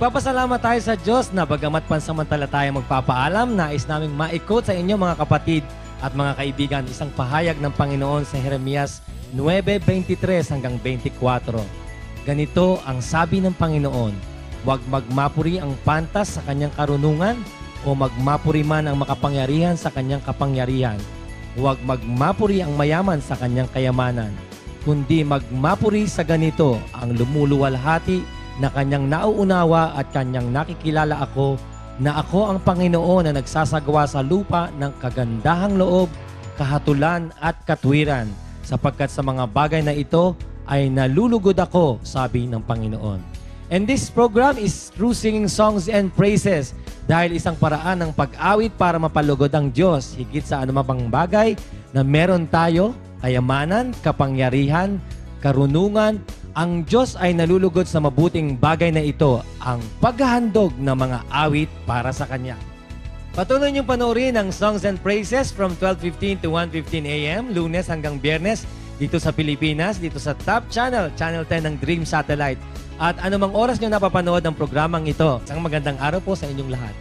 Nagpapasalamat tayo sa Diyos na bagamat pansamantala tayo magpapaalam, nais naming maikot sa inyo mga kapatid at mga kaibigan isang pahayag ng Panginoon sa Jeremias 9:23 hanggang 24. Ganito ang sabi ng Panginoon, huwag magmapuri ang pantas sa kanyang karunungan o magmapuri man ang makapangyarihan sa kanyang kapangyarihan. Huwag magmapuri ang mayaman sa kanyang kayamanan, kundi magmapuri sa ganito ang lumuluwalhati na kanyang nauunawa at kanyang nakikilala ako na ako ang Panginoon na nagsasagawa sa lupa ng kagandahang loob, kahatulan at katwiran, sapagkat sa mga bagay na ito ay nalulugod ako, sabi ng Panginoon. And this program is through singing songs and praises dahil isang paraan ng pag-awit para mapalugod ang Diyos higit sa anumang bagay na meron tayo, kayamanan, kapangyarihan, karunungan. Ang Diyos ay nalulugod sa mabuting bagay na ito, ang paghahandog ng mga awit para sa Kanya. Patuloy niyong panoorin ang Songs and Praises from 12:15 to 1:15 a.m. Lunes hanggang Biyernes dito sa Pilipinas, dito sa Top Channel, Channel 10 ng Dream Satellite. At anumang oras niyo napapanood ang programang ito. Isang magandang araw po sa inyong lahat.